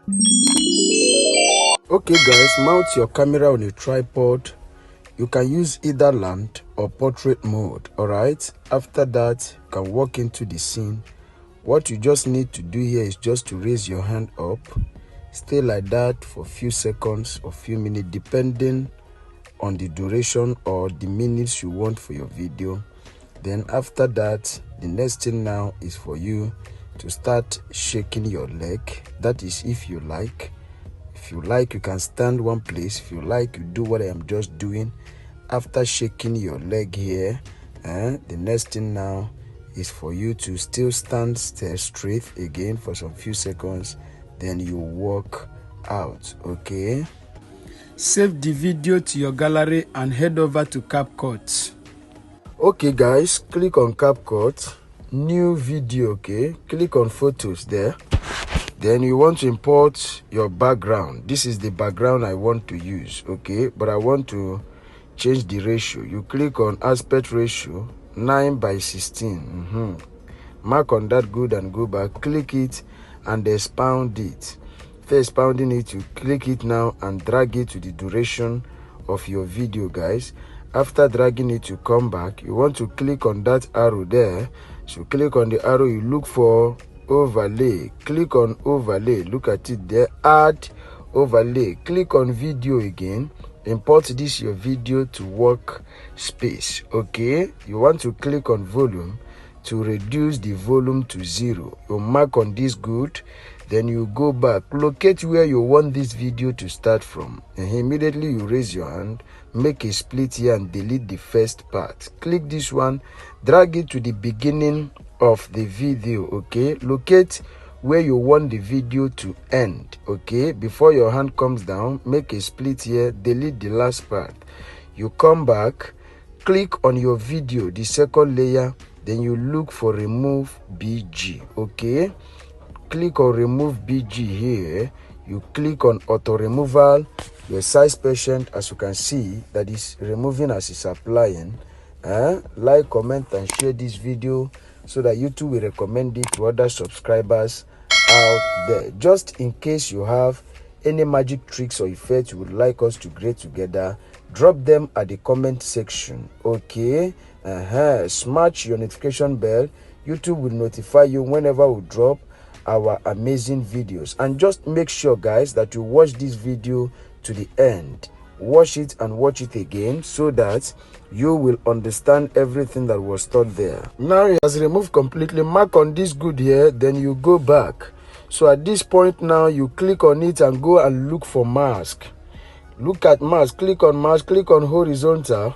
Okay guys, mount your camera on a tripod. You can use either land or portrait mode. Alright, after that you can walk into the scene. What you just need to do here is just to raise your hand up, stay like that for a few seconds or few minutes depending on the duration or the minutes you want for your video. Then after that, the next thing now is for you to start shaking your leg. That is if you like. If you like, you can stand one place. If you like, you do what I am just doing. After shaking your leg here, the next thing now is for you to still stand straight again for some few seconds. Then you walk out, okay? Save the video to your gallery and head over to CapCut. Okay guys, click on CapCut, new video, okay? Click on photos there. Then you want to import your background. This is the background I want to use, okay? But I want to change the ratio. You click on aspect ratio 9:16. Mark on that good and go back. Click it and expound it. After expounding it, you click it now and drag it to the duration of your video, guys. After dragging it, you come back. You want to click on that arrow there. So click on the arrow, you look for overlay. Click on overlay, look at it there, add overlay. Click on video again, import this your video to workspace, okay? You want to click on volume to reduce the volume to 0. You mark on this good, then you go back, locate where you want this video to start from, and immediately you raise your hand, make a split here and delete the first part. Click this one, drag it to the beginning of the video, okay? Locate where you want the video to end, okay? Before your hand comes down, make a split here, delete the last part. You come back, click on your video, the second layer, then you look for remove BG, okay? Click on remove BG here. You click on auto removal. Your size patient, as you can see, that is removing as it's applying. Like, comment and share this video so that YouTube will recommend it to other subscribers out there. Just in case you have any magic tricks or effects you would like us to create together, drop them at the comment section, okay? Smash your notification bell. YouTube will notify you whenever we drop our amazing videos. And just make sure, guys, that you watch this video to the end. Watch it and watch it again so that you will understand everything that was taught there. Now it has removed completely. Mark on this good here, then you go back. So at this point now, you click on it and go and look for mask. Look at mask, click on horizontal.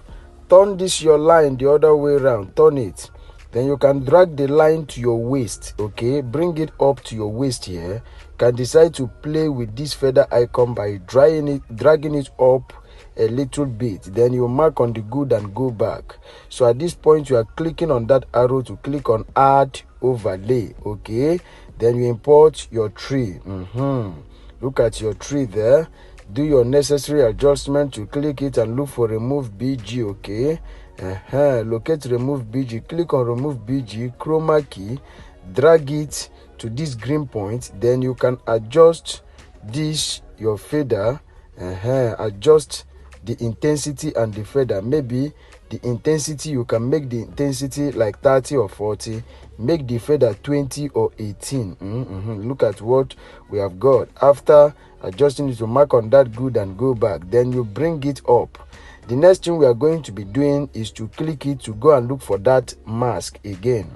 Turn this your line the other way around, turn it. Then you can drag the line to your waist, okay? Bring it up to your waist here. You can decide to play with this feather icon by dragging it up a little bit. Then you mark on the good and go back. So at this point, you are clicking on that arrow to click on add overlay, okay? Then you import your tree. Look at your tree there. Do your necessary adjustment to click it and look for remove BG, okay? Locate remove BG, click on remove BG, chroma key, drag it to this green point. Then you can adjust this your fader, adjust the intensity and the feather. Maybe the intensity, you can make the intensity like 30 or 40, make the feather 20 or 18. Look at what we have got. After adjusting it, to mark on that good and go back, then you bring it up. The next thing we are going to be doing is to click it to go and look for that mask again.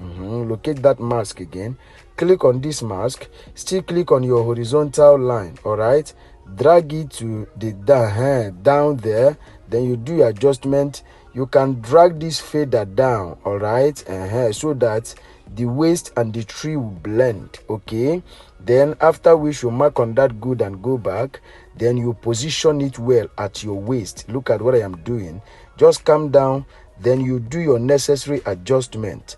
Locate that mask again, click on this mask, still click on your horizontal line, all right? Drag it to the down there, then you do your adjustment. You can drag this fader down, all right? So that the waist and the tree will blend, okay? Then after which you mark on that good and go back, then you position it well at your waist. Look at what I am doing. Just come down, then you do your necessary adjustment,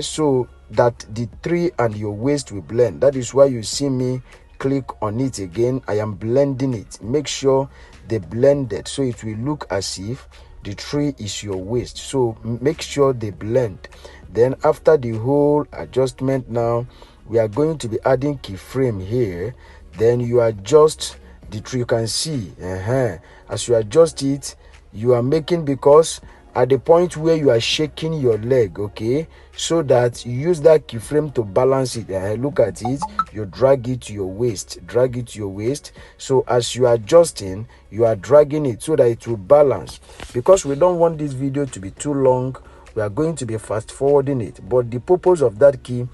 so that the tree and your waist will blend. That is why you see me click on it again. I am blending it. Make sure they blended so it will look as if the tree is your waist. So make sure they blend. Then after the whole adjustment, now we are going to be adding keyframe here then you adjust the tree. You can see as you adjust it, you are making, because at the point where you are shaking your leg, okay, so that you use that keyframe to balance it. Look at it, you drag it to your waist, so as you are adjusting, you are dragging it so that it will balance. Because we don't want this video to be too long, we are going to be fast forwarding it, but the purpose of that key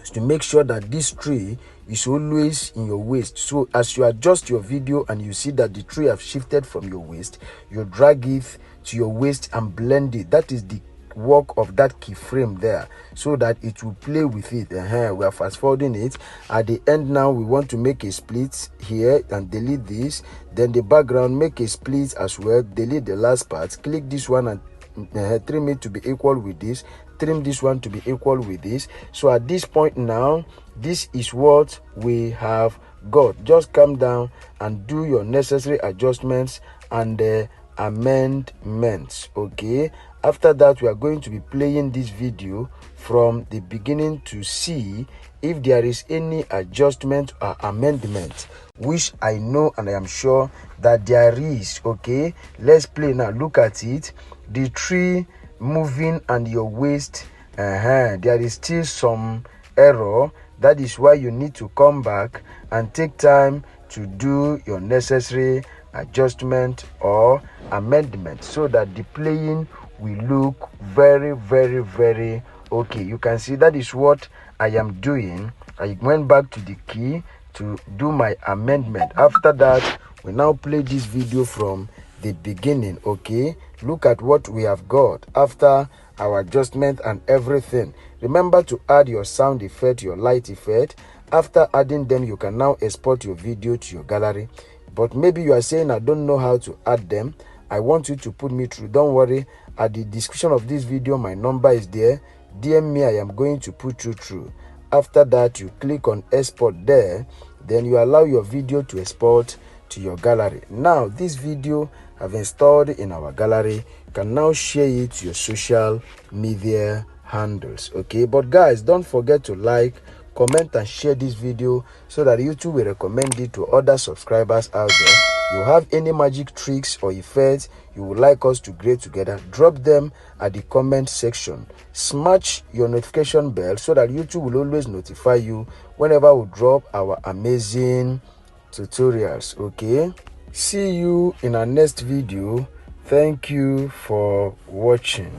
is to make sure that this tree is always in your waist. So as you adjust your video and you see that the tree have shifted from your waist, you drag it to your waist and blend it. That is the work of that keyframe there, so that it will play with it. We are fast forwarding it. At the end now, we want to make a split here and delete this. Then the background, make a split as well, delete the last part, click this one and trim it to be equal with this, trim this one to be equal with this. So at this point now, this is what we have got. Just come down and do your necessary adjustments and amendments. Okay, after that, we are going to be playing this video from the beginning to see if there is any adjustment or amendment, which I know and I am sure that there is. Okay, let's play now. Look at it, the tree moving and your waist, there is still some error. That is why you need to come back and take time to do your necessary adjustment or amendment, so that the playing will look very, very, very okay. You can see that is what I am doing. I went back to the key to do my amendment. After that, we now play this video from the beginning. Okay, look at what we have got after our adjustment and everything. Remember to add your sound effect, your light effect. After adding them, you can now export your video to your gallery. But maybe you are saying, I don't know how to add them. I want you to put me through. Don't worry, at the description of this video, my number is there. DM me, I am going to put you through. After that, you click on export there, then you allow your video to export to your gallery. Now this video have installed in our gallery. You can now share it to your social media handles. Okay, but guys, don't forget to like, comment and share this video so that YouTube will recommend it to other subscribers out there. You have any magic tricks or effects you would like us to create together, drop them at the comment section. Smash your notification bell so that YouTube will always notify you whenever we drop our amazing tutorials. Okay, see you in our next video. Thank you for watching.